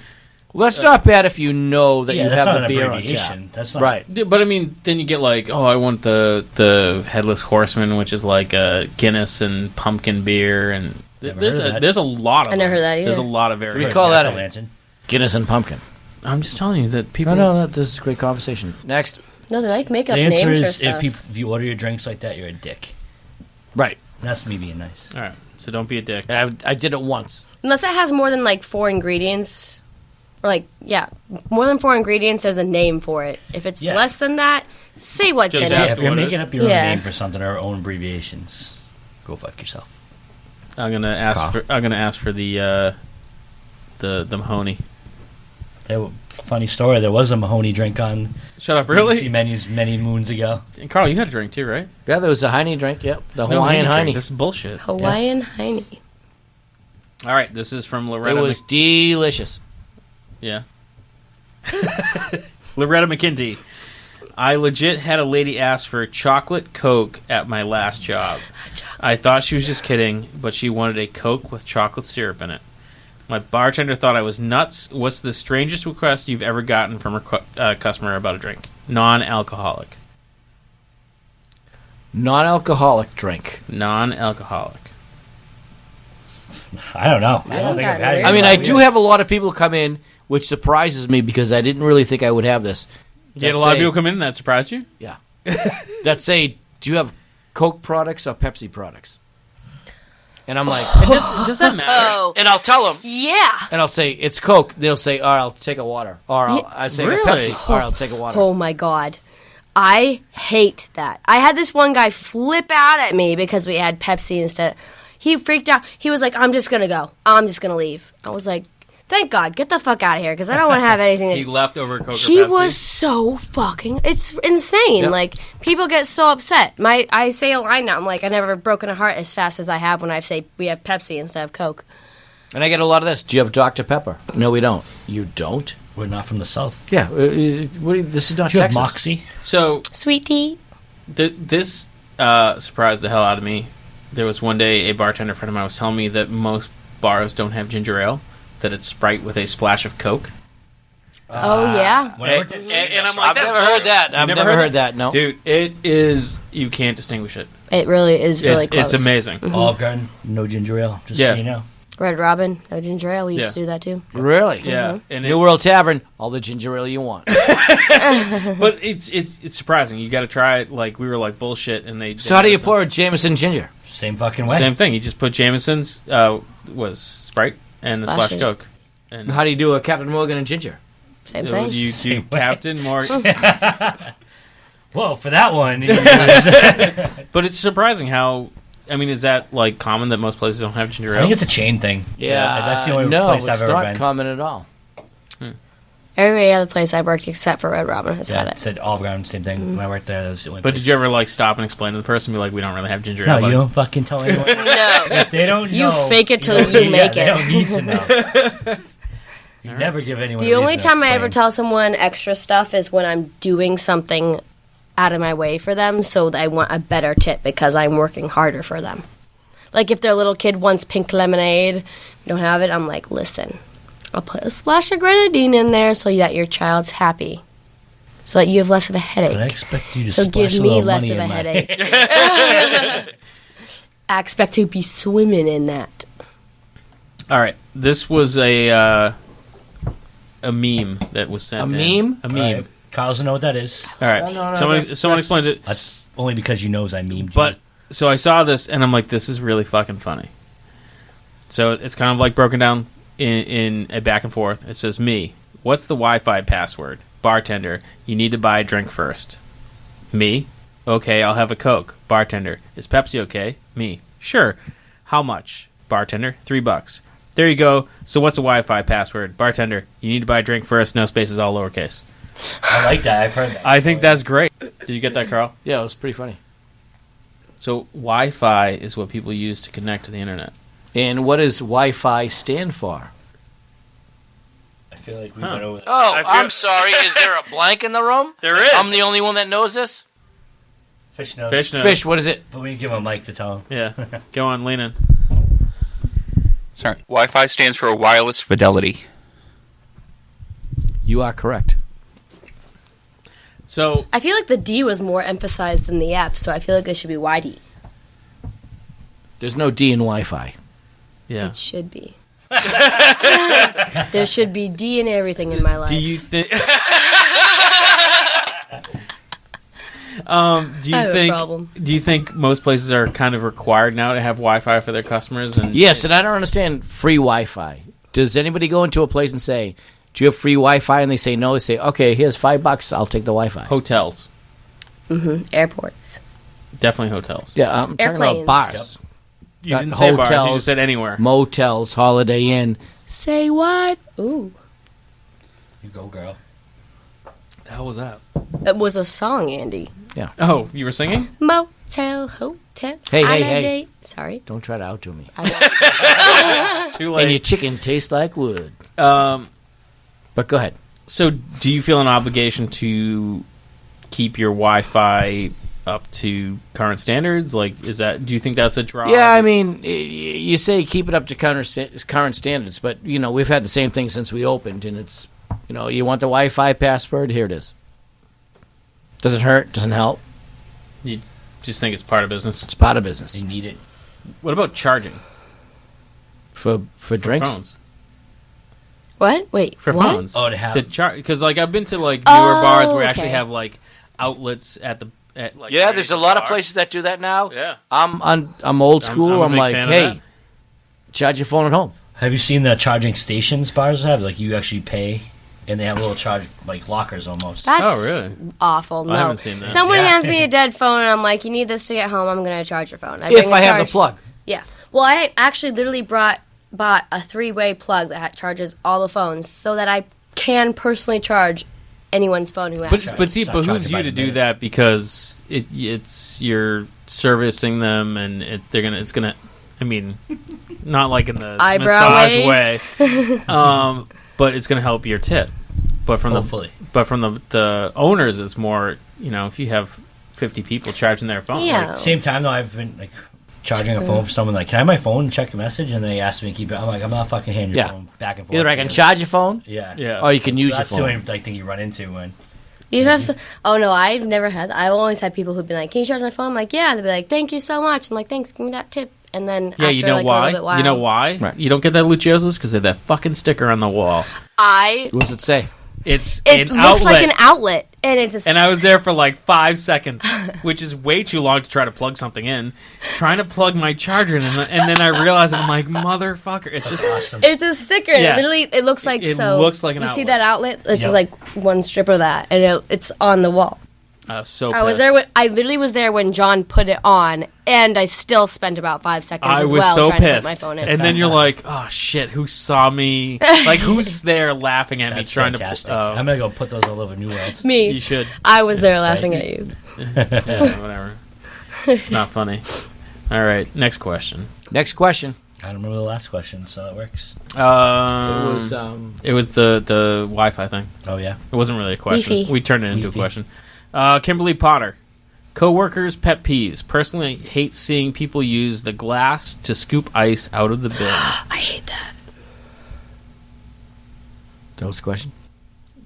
Well, that's not bad if you know that yeah, you that's have not the an beer on abbreviation. tap. That's not Right. but I mean, then you get like, oh, I want the headless horseman, which is like a Guinness and pumpkin beer, and Never there's heard of that. there's a lot of. I never them. heard that There's a either. lot of We variations. call that a- Jack-o'-lantern. Guinness and pumpkin. I'm just telling you that people. This is a great conversation. Next. No, they make The up answer names for is stuff. if you order your drinks like that, you're a dick. Right. And that's me being nice. All right, so don't be a dick. And I did it once. Unless it has more than 4 ingredients. Or more than 4 ingredients, there's a name for it. If it's Yeah. less than that, say what's Just in ask Yeah, it. if you're what it making is. up your own Yeah. name for something or own abbreviations, go fuck yourself. I'm gonna ask for the Mahoney. Funny story. There was a Mahoney drink on Shut up, BBC really? menus many moons ago. And Carl, you had a drink too, right? Yeah, there was a Heine drink. Yep. The There's no Hawaiian drink. Heine. This is bullshit. Hawaiian Heine. All right, this is from It Loretta. was delicious. Yeah. Loretta McKinty. I legit had a lady ask for chocolate Coke at my last job. I thought she was just kidding, but she wanted a Coke with chocolate syrup in it. My bartender thought I was nuts. What's the strangest request you've ever gotten from a customer about a drink? Non-alcoholic. Non-alcoholic drink. Non-alcoholic. I don't know. I don't don't think I've had weird. it. I mean, I do have a lot of people come in, which surprises me because I didn't really think I would have this. You had a lot of people come in and that surprised you? Yeah. That say, do you have Coke products or Pepsi products? And I'm like, Does that matter? Oh, and I'll tell them, yeah. and I'll say it's Coke. They'll say, "All right, I'll take a water," or I say Really? Pepsi, or I'll take a water. Oh my god. I hate that. I had this one guy flip out at me because we had Pepsi instead. He freaked out. He was like, I'm just going to go. I'm just going to leave. I was like, thank God. Get the fuck out of here because I don't want to have anything. He left over Coke or He Pepsi? was so fucking. It's insane. Yep. Like people get so upset. I say a line now. I'm like, I never broken a heart as fast as I have when I say we have Pepsi instead of Coke. And I get a lot of this. Do you have Dr Pepper? No, we don't. You don't? We're not from the South. Yeah. This is not Do you have Texas. Moxie? So Sweet tea. this surprised the hell out of me. There was one day a bartender friend of mine was telling me that most bars don't have ginger ale, that it's Sprite with a splash of Coke. Oh yeah. And I'm like, I've never heard that. I've never heard that. No, dude, it is. You can't distinguish it. It really is really close. It's amazing. Olive Garden, no ginger ale. Just so you know. Red Robin, no ginger ale. We used to do that too. really. Yeah, and New World Tavern, all the ginger ale you want. but it's surprising. You got to try it. Like we were like bullshit, and they. So how do you pour Jameson ginger? Same fucking way. Same thing. You just put Jameson's was Sprite and the splash of Coke. And How do you do a Captain Morgan and ginger? Same thing. You do Captain Morgan. Whoa, for that one. But it's surprising how. I mean, is that like common that most places don't have ginger ale? I think it's a chain thing. Yeah, That's the only place I've ever been. No, it's not common at all. Every other place I worked except for Red Robin has had Yeah, it. said Olive Garden, same thing. When I worked there, that was the only But place. did you ever like stop and explain to the person, be like, "We don't really have ginger ale"? No, you don't fucking tell anyone. No. If they don't You know, fake it till don't- you make They it. don't need to know. You never give anyone. The a only reason to time I ever complain. tell someone extra stuff is when I'm doing something out of my way for them, so that I want a better tip because I'm working harder for them. Like if their little kid wants pink lemonade, we don't have it, I'm like, listen, I'll put a splash of grenadine in there so that your child's happy, so that you have less of a But I headache. expect you to So give splash a me little less money of a in my- headache. I expect to be swimming in that. All right, this was a meme that was sent. A in. meme? A meme. All right. Kyle doesn't know what that is. All right. No, someone explained it. That's only because you knows I memed. But so I saw this and I'm like, this is really fucking funny. So it's kind of like broken down in a back and forth. It says, me, what's the Wi-Fi password? Bartender, you need to buy a drink first. Me, okay, I'll have a Coke. Bartender, is Pepsi okay? Me, sure. How much? Bartender, $3. There you go. So what's the Wi-Fi password? Bartender, you need to buy a drink first. No spaces, all lowercase. I like that. I've heard that. I think that's great. Did you get that, Karl? Yeah, it was pretty funny. So Wi-Fi is what people use to connect to the internet. And what does Wi-Fi stand for? I feel like we went over that. Oh, I'm sorry. Is there a blank in the room? There is. I'm the only one that knows this? Fish knows. Fish knows. Fish, what is it? But we give him a mic to tell him. Yeah. Go on, lean in. Sorry. Wi-Fi stands for wireless fidelity. You are correct. So I feel like the D was more emphasized than the F, so I feel like it should be YD. There's no D in Wi-Fi. yeah. It should be. There should be D in everything in my life. Do you think? Do I you have a think? problem. Do you think most places are kind of required now to have Wi-Fi for their customers? And Yes, and I don't understand free Wi-Fi. Does anybody go into a place and say, do you have free Wi-Fi? And they say no. They say, okay, here's $5. I'll take the Wi-Fi. hotels, Airports. definally hotels. Yeah, I'm talking about Airplanes. bars. You didn't say bars. You hotels, just said anywhere. Motels, Holiday Inn. Say what? Ooh. You go, girl. the hell was that? It was a song, Andy. Oh, you were singing? Motel, hotel. Hey, on hey, a hey. date. Sorry. Don't try to outdo me. Too And your late. chicken tastes like wood. But go ahead. So, do you feel an obligation to keep your Wi-Fi up to current standards? Like, is that? Do you think that's a draw? Yeah, I mean, you say keep it up to current standards, but, you know, we've had the same thing since we opened, and it's, you know, you want the Wi-Fi password? Here it is. Doesn't hurt, doesn't help. You just think it's part of business. It's part of business. They need it. What about charging For drinks? phones? What? Wait. For what? phones? Oh, to have- because like I've been to like newer bars where we okay. actually have like outlets at the like. Yeah, there's a lot of bar. places that do that now. Yeah. I'm old school. I'm a I'm big like, fan of hey, that. charge your phone at home. Have you seen the charging stations bars have? Like you actually pay, and they have little charge like lockers almost. That's Oh, really? awful. No. I haven't seen that. Someone Yeah. hands me a dead phone, and I'm like, you need this to get home. I'm going to charge your phone. If bring a I have the charge- plug. Yeah. Well, I actually literally bought a 3-way plug that charges all the phones so that I can personally charge anyone's phone who asks. But see, it Start behooves charging you by to the do minute. that because it's you're servicing them and it's gonna. I mean, not like in the Eyebrow massage waves. way, but it's gonna help your tip. But from Hopefully. the owners, it's more. You know, if you have 50 people charging their phone, Yeah. like, Same time though, I've been like charging a phone for someone, like, can I have my phone and check a message? And they ask me to keep it. I'm like, I'm not fucking handing your phone back and forth. Either I can charge your phone, Yeah. or you can use your That's the phone. only like thing you run into when. You have some, oh no, I've never had. I've always had people who've been like, "Can you charge my phone?" I'm like, "Yeah," and they'd be like, "Thank you so much." I'm like, "Thanks, give me that tip." And then Yeah, after, you know like, why? A little bit while, You know why? Right. You don't get that Lucioso's because they have that fucking sticker on the wall. I What does it say? It's it an looks outlet. like an outlet, and it's a And I was there for like 5 seconds, which is way too long to try to plug something in. Trying to plug my charger in, and then I realized I'm like, motherfucker, it's just Awesome. It's a sticker. Yeah. Literally, it looks like It so. looks like an you see outlet. that outlet? It's Yep. just like one strip of that, and it's on the wall. so. I was pissed. there. I literally was there when John put it on, and I still spent about 5 seconds I as was well so trying to put pissed. my phone in. And then you're like, oh shit, who saw me? Like, who's there laughing at me That's trying fantastic. to. I'm gonna go put those all over New World. Me, You should. I was there laughing at you. Yeah, whatever. It's not funny. All right, next question. Next question. I don't remember the last question, so that works. It was the Wi-Fi thing. Oh yeah. It wasn't really a question. Wi-Fi. We turned it into Wi-Fi. a question. Kimberly Potter. Coworkers' pet peeves. Personally, hate seeing people use the glass to scoop ice out of the bin. I hate that. That was the question.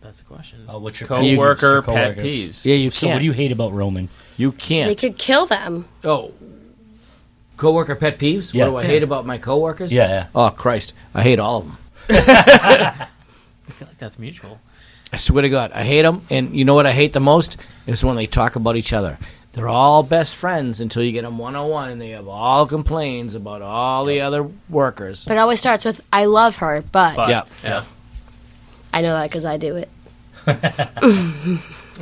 That's a question. Oh, what's your Coworker peeves? pet Coworkers. peeves. Yeah, you So what can't. do you hate about Roman? You They can't. could kill them. Oh. Coworker pet peeves? Yeah. What do I hate about my coworkers? Yeah. Oh, Christ. I hate all of them. I feel like that's mutual. I swear to God, I hate them. And you know what I hate the most? Is when they talk about each other. They're all best friends until you get them one-on-one, and they have all complaints about all the other workers. But it always starts with, I love her, but, But, Yeah. I know that because I do it.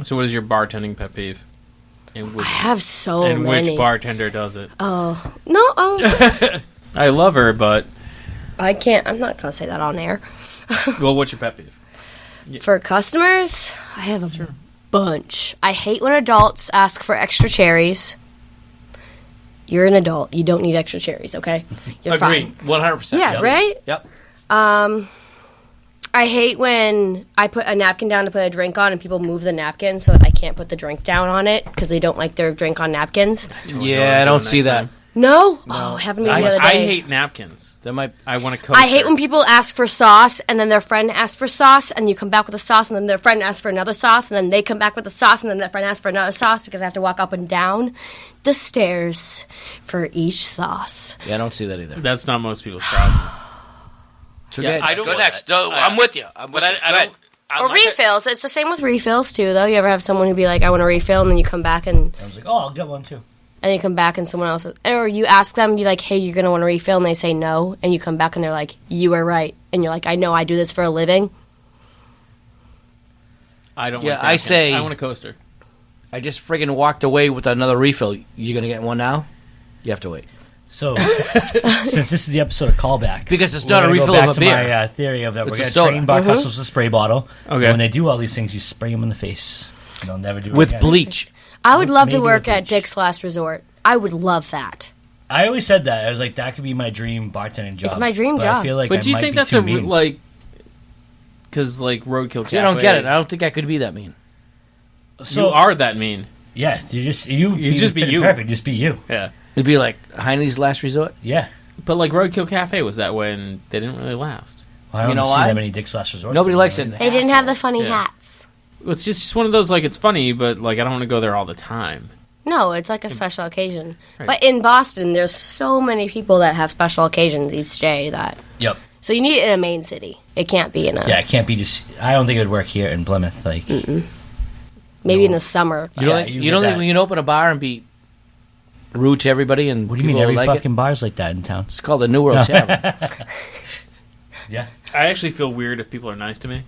So, what is your bartending pet peeve? And which, I have so and many. which bartender does it? Oh. No, I love her, but I can't. I'm not going to say that on air. well, what's your pet peeve? For customers, I have a bunch. I hate when adults ask for extra cherries. You're an adult. You don't need extra cherries, okay? You're Agreed. fine. 100%. Yeah, Yep. right? Yep. I hate when I put a napkin down to put a drink on and people move the napkin so that I can't put the drink down on it because they don't like their drink on napkins. Yeah, I don't see that. No? Oh, it happened to me the other I day. hate napkins. That might. I want to coaster. I hate when people ask for sauce and then their friend asks for sauce and you come back with a sauce and then their friend asks for another sauce and then they come back with a sauce and then their friend asks for another sauce because I have to walk up and down the stairs for each sauce. Yeah, I don't see that either. That's not most people's problems. So Yeah, good. I don't Go want next. that. No, I'm with you. But I don't. I'm Or not gonna- refills. It's the same with refills too, though. You ever have someone who be like, "I want a refill," and then you come back and I was like, oh, I'll get one too. you come back and someone else, or you ask them, you like, "Hey, you're gonna want a refill," and they say no, and you come back and they're like, "You were right," and you're like, "I know, I do this for a living." I don't. Yeah, like I napkins. say- I want a coaster. I just friggin' walked away with another refill. You gonna get one now? You have to wait. So, since this is the episode of callbacks, Because it's we're not a gonna go refill back of a to beer. My theory of that It's we're a going to soda. train bar customers with a spray bottle. Okay. And when they do all these things, you spray them in the face. And they'll never do it With again. bleach. I would love to maybe work with at bleach. Dick's Last Resort. I would love that. I always said that. I was like, that could be my dream bartending job. It's my dream but job. I feel like But I do you might think be that's too a mean. like? Because like roadkill. See, I don't get it. I don't think I could be that mean. So, you are that mean. Yeah, you just just be fit it you. Perfect. Just be you. Yeah. It'd be like Heine's Last Resort. Yeah. But like Roadkill Cafe was that way, and they didn't really last. Well, I don't You know see why? that many Dick's Last Resorts. Nobody likes anymore. it. They didn't have the funny Yeah. hats. It's just one of those like it's funny, but like I don't want to go there all the time. No, it's like a special occasion. Right. But in Boston, there's so many people that have special occasions each day that. Yep. So you need it in a main city. It can't be in a. Yeah, it can't be just. I don't think it would work here in Plymouth. Like, Maybe in the summer. You don't, Yeah, think, you you don't get think that. we can open a bar and be rude to everybody and what do you mean? people Every like fucking it? bar's like that in town. It's called the New World Tavern. Yeah. I actually feel weird if people are nice to me.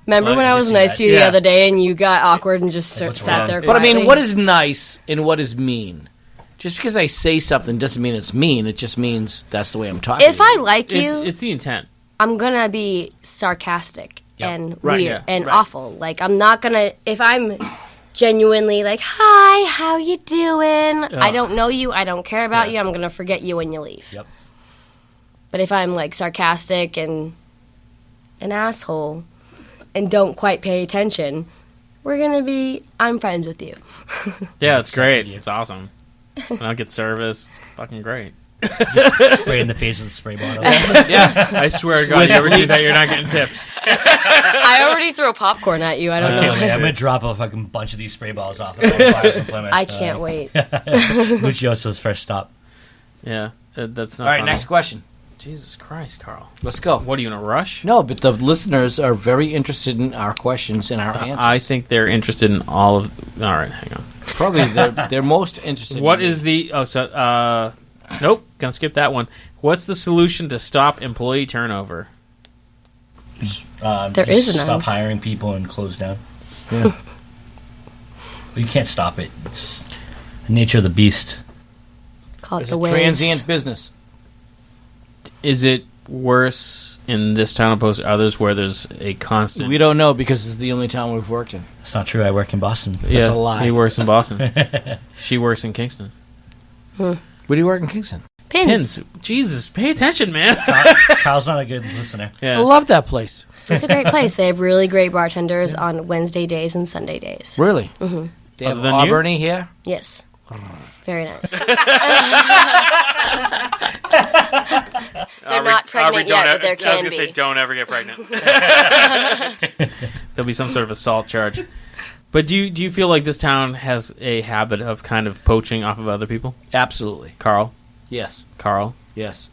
Remember Well, when I I can was see nice that. to you the Yeah. other day and you got awkward and just Like, what's sat wrong? there But I mean, quietly? what is nice and what is mean? Just because I say something doesn't mean it's mean. It just means that's the way I'm talking. If I like you, It's the intent. I'm gonna be sarcastic Yep. and Right, weird yeah, and right. awful. Like I'm not gonna if I'm genuinely like, "Hi, how you doing?" I don't know you. I don't care about Yeah. you. I'm gonna forget you when you leave. Yep. But if I'm like sarcastic and an asshole and don't quite pay attention, I'm friends with you. Yeah, it's great. you. It's awesome. I don't get service. It's fucking great. Spray in the face with the spray bottle. Yeah, I swear to God, you ever do that, you're not getting tipped. I already throw popcorn at you. I don't know. I'm going to drop a fucking bunch of these spray balls off. I can't wait. Luciosa's first stop. Yeah, that's not All right, funny. next question. Jesus Christ, Karl. Let's go. What, are you in a rush? No, but the listeners are very interested in our questions and our answers. I think they're interested in all of... All right, hang on. Probably they're most interested What in is the... Oh, so... Nope, gonna skip that one. What's the solution to stop employee turnover? There is none. Stop hiring people and close down. Yeah. Well, you can't stop it. It's the nature of the beast. Call it It's the a waves. transient business. Is it worse in this town opposed to others where there's a constant... We don't know because it's the only town we've worked in. It's not true. I work in Boston. Yeah, a lie. He works in Boston. She works in Kingston. Where do you work in Kingston? Pins. Jesus, pay attention, man. Kyle's not a good listener. Yeah. I love that place. It's a great place. They have really great bartenders on Wednesday days and Sunday days. Really? Mm-hmm. They have Other than you? Aubrey here? Yes. Very nice. They're not pregnant yet, but there can I was going to be. say, don't ever get pregnant. There'll be some sort of assault charge. But do you feel like this town has a habit of kind of poaching off of other people? Absolutely. Carl? Yes. Carl? Yes.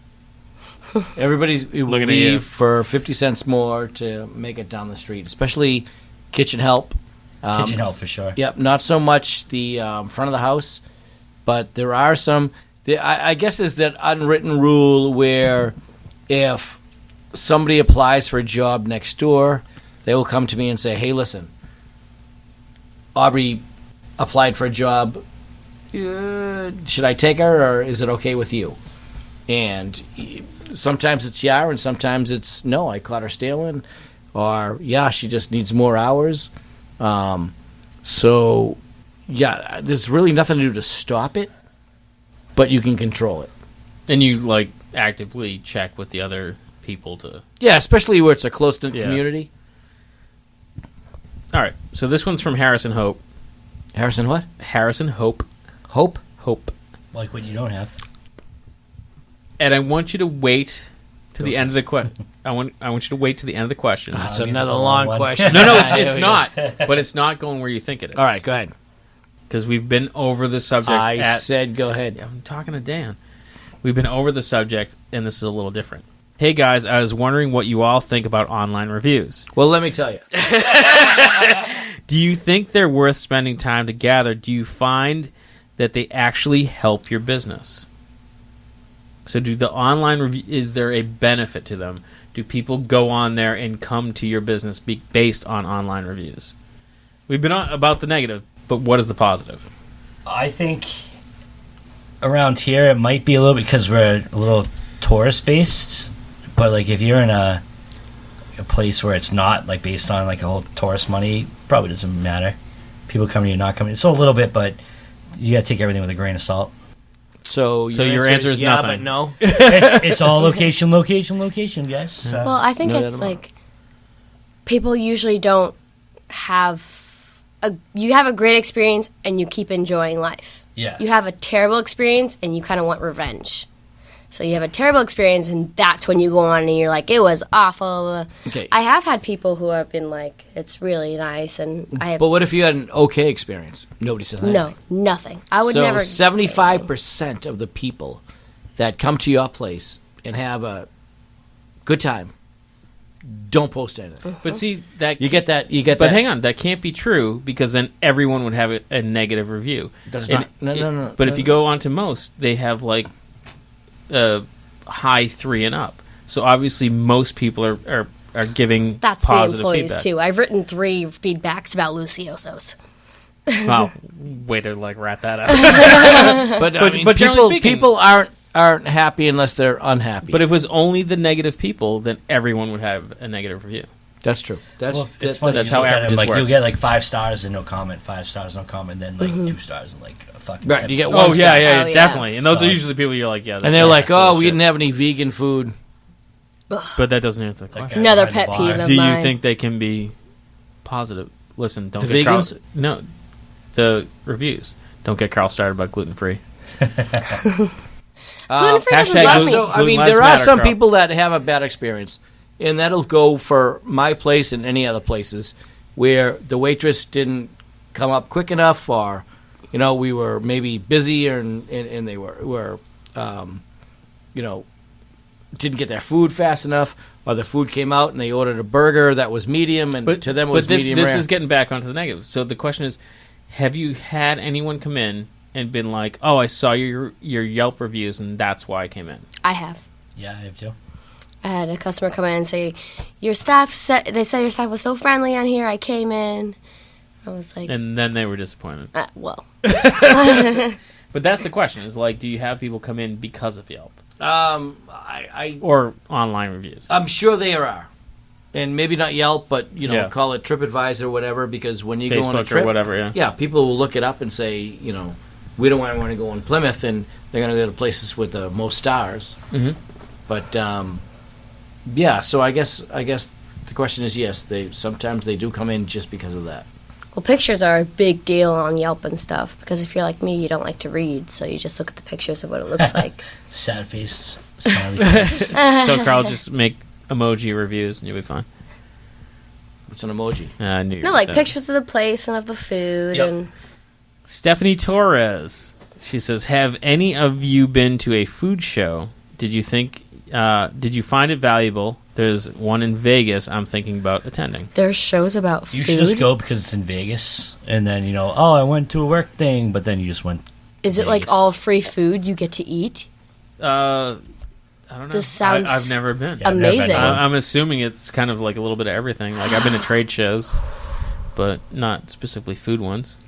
Everybody's Looking at leave you. for 50 cents more to make it down the street, especially kitchen help. Kitchen help for sure. Yep, not so much the front of the house, but there are some. I guess there's that unwritten rule where if somebody applies for a job next door, they will come to me and say, "Hey, listen, Aubrey applied for a job. Should I take her, or is it okay with you?" And sometimes it's yeah, and sometimes it's no. I caught her stealing, or yeah, she just needs more hours. So, yeah, there's really nothing to do to stop it, but you can control it. And you, like, actively check with the other people to... Yeah, especially where it's a close-knit Yeah. community. All right, so this one's from Harrison Hope. Harrison what? Harrison Hope. Hope? Hope. Like what you don't have. And I want you to wait to the end of the question. I want you to wait to the end of the question. That's means another it's a long long one. question. No, it's Here we go. not. But it's not going where you think it is. All right, go ahead. Because we've been over the subject. I said go ahead. Yeah, I'm talking to Dan. We've been over the subject, and this is a little different. Hey, guys, I was wondering what you all think about online reviews. Well, let me tell you. Do you think they're worth spending time to gather? Do you find that they actually help your business? So do the online review, is there a benefit to them? Do people go on there and come to your business based on online reviews? We've been on about the negative, but what is the positive? I think around here it might be a little bit because we're a little tourist based, but like if you're in a place where it's not like based on like a whole tourist money, probably doesn't matter. People coming, you're not coming. It's a little bit, but you got to take everything with a grain of salt. So your answer is yeah, nothing. but no. It's all location, guys. So. Well, I think No it's doubt about like people usually don't have you have a great experience and you keep enjoying life. Yeah. You have a terrible experience and you kind of want revenge. So you have a terrible experience and that's when you go on and you're like, it was awful. Okay. I have had people who have been like, it's really nice, and I have But what if you had an okay experience? Nobody said anything. no, nothing. I would so never. 75% of the people that come to your place and have a good time don't post anything. But see, that You get that. You get But that. hang on, that can't be true because then everyone would have a negative review. That's And not. No. But if you go on to most, they have like a high 3 and up. So obviously, most people are giving That's the positive employees feedback. too. I've written 3 feedbacks about Luciosos. Wow, way to like rat that out. but I but- mean, but generally people, speaking- people aren't happy unless they're unhappy. But if it was only the negative people, then everyone would have a negative review. that's true. That's Well, it's funny. that's you how look at it, averages like work. you'll get like 5 stars and no comment, 5 stars no comment, then like 2 stars and like a fucking. Right, 7. you get Oh one yeah, star. yeah, Oh, yeah. definitely. And those So- are usually people you're like, yeah. And they're like, "Oh, we bullshit." didn't have any vegan food." But that doesn't answer the question. Another behind the pet bar. peeve of Do you mine. think they can be positive? Listen, don't The get Carl, vegans? no, the reviews. Don't get Carl started about gluten free. Gluten-free doesn't hashtag love me. So, I Gluten mean, lives there are matter, some Karl. people that have a bad experience, and that'll go for my place and any other places where the waitress didn't come up quick enough, or we were maybe busy, and they were didn't get their food fast enough, or the food came out and they ordered a burger that was medium, and to them it was medium this rare. is getting back onto the negative. So the question is, have you had anyone come in and been like, "Oh, I saw your Yelp reviews, and that's why I came in"? I have. Yeah, I have too. I had a customer come in and say, "Your staff said your staff was so friendly on here. I came in." I was like, And then they were disappointed. well, But that's the question: is like, do you have people come in because of Yelp or online reviews? I'm sure there are. And maybe not Yelp, but Yeah. call it TripAdvisor or whatever, because when you go on a Facebook trip, or whatever. yeah, people will look it up and say, we don't want to go on Plymouth, and they're going to go to places with the most stars. Mhm. But yeah, so I guess the question is yes, sometimes they do come in just because of that. well, pictures are a big deal on Yelp and stuff because if you're like me, you don't like to read, so you just look at the pictures of what it looks like. Sad face, smiley face. So Karl, just make emoji reviews and you'll be fine. What's an emoji? I knew you No, were like saying. pictures of the place and of the food Yep. and. Stephanie Torres. She says, "Have any of you been to a food show? Did you find it valuable? There's one in Vegas I'm thinking about attending." There's shows about You food. should just go because it's in Vegas, and then I went to a work thing, but then you just went. Is it like Vegas. all free food you get to eat? I don't know. This sounds I've never been. Yeah, I've never been amazing. to one. I'm assuming it's kind of like a little bit of everything. Like I've been to trade shows, but not specifically food ones.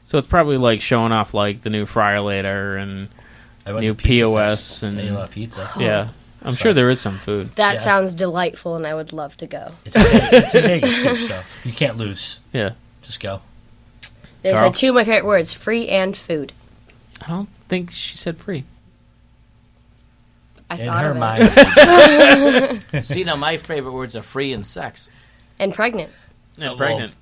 So it's probably like showing off like the new fryer later and I went new to Pizza POS Fest, and- ate a lot of pizza. yeah. I'm sure there is some food. That Yeah. sounds delightful, and I would love to go. It's in Vegas too, so you can't lose. Yeah. Just go. They Karl? said two of my favorite words: free and food. I don't think she said free. I In thought her of it. mind, See, now my favorite words are free and sex. And pregnant. Yeah, Oh, pregnant.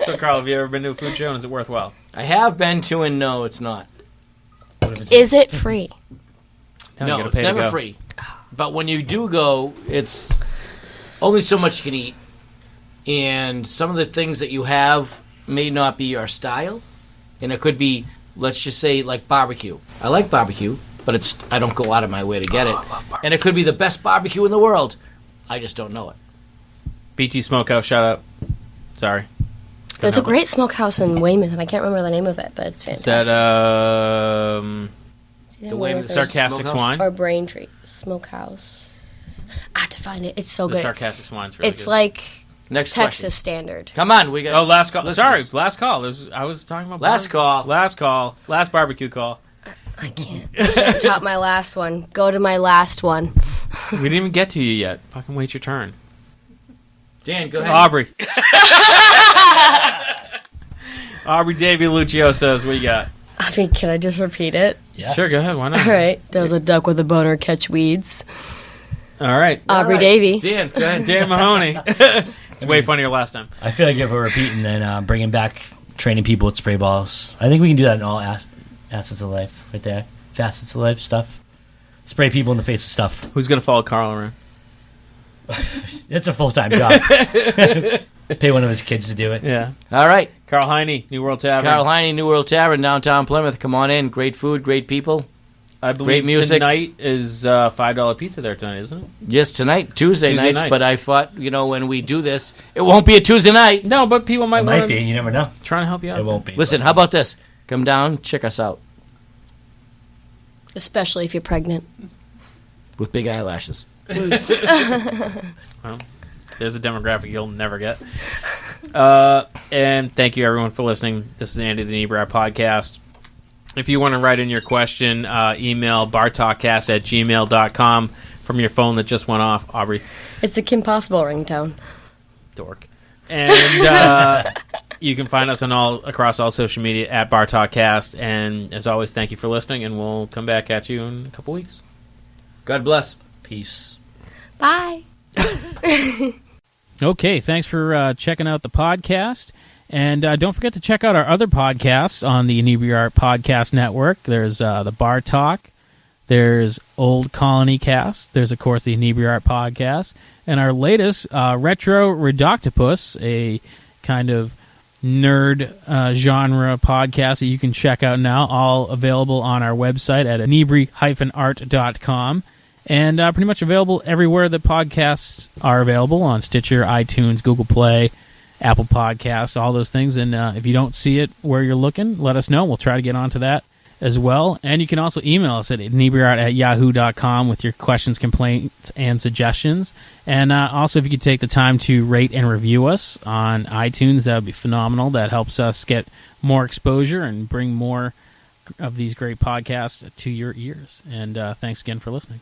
So Karl, have you ever been to a food show and is it worthwhile? I have been to, and no, it's not. what if it's Is it free? you No, gotta it's pay to never go. free. But when you do go, it's only so much you can eat. And some of the things that you have may not be your style. And it could be, let's just say, like barbecue. I like barbecue, but I don't go out of my way to get it. And it could be the best barbecue in the world. I just don't know it. BT Smokehouse, shout out. Sorry. There's a help it. great smokehouse in Weymouth, and I can't remember the name of it, but it's Is fantastic. that It's either the Weymouth Weymouth or- Sarcastic Smokehouse? Swine? or Braintree Smokehouse. I have to find it. It's so The good. Sarcastic Swine's really It's good. like Next Texas question. standard. Come on, we got. Oh, last call. listeners. Sorry, last call. I was talking about Last call. Last call. Last barbecue call. I can't top my last one. Go to my last one. We didn't even get to you yet. Fucking wait your turn. Dan, go ahead. Aubrey. Aubrey Davey Lucio says, what you got? I mean, can I just repeat it? Yeah. Sure, go ahead. Why not? All right. Does a duck with a boner catch weeds? All right. Aubrey right. Davey. Dan, go ahead. Dan Mahoney. It's way funnier last time. I feel like if we're repeating, then bringing back training people with spray balls. I think we can do that in all assets of life, right there. Facets of life stuff. Spray people in the face of stuff. Who's going to follow Karl around? It's a full-time job. Pay one of his kids to do it. Yeah. All right. Carl Heine, New World Tavern. Karl Heine, New World Tavern, downtown Plymouth. Come on in. Great food, great people. I believe Great music. tonight is $5 pizza there tonight, isn't it? Yes, tonight, Tuesday nights. nights. But I thought, when we do this, it won't be a Tuesday night. No, but people might It want might be. You never know. trying to help you out. It won't be. Listen, but- how about this? Come down, check us out Especially if you're pregnant. with big eyelashes. Well, there's a demographic you'll never get. And thank you, everyone, for listening. This is Andy the Inebriar Podcast. If you want to write in your question, email bartalkcast@gmail.com from your phone that just went off, Aubrey. It's a Kim Possible ringtone. Dork. And you can find us on across all social media at bartalkcast. And as always, thank you for listening, and we'll come back at you in a couple weeks. God bless. Peace. Bye. Okay, thanks for checking out the podcast. And don't forget to check out our other podcasts on the Inebriart Podcast Network. There's the Bar Talk. There's Old Colony Cast. There's, of course, the Inebriart Podcast. And our latest, Retro Redoctopus, a kind of nerd genre podcast that you can check out now, all available on our website at inebri-art.com. And pretty much available everywhere that podcasts are available, on Stitcher, iTunes, Google Play, Apple Podcasts, all those things. And if you don't see it where you're looking, let us know. We'll try to get onto that as well. And you can also email us at inebriart@yahoo.com with your questions, complaints, and suggestions. And also, if you could take the time to rate and review us on iTunes, that would be phenomenal. That helps us get more exposure and bring more of these great podcasts to your ears. And thanks again for listening.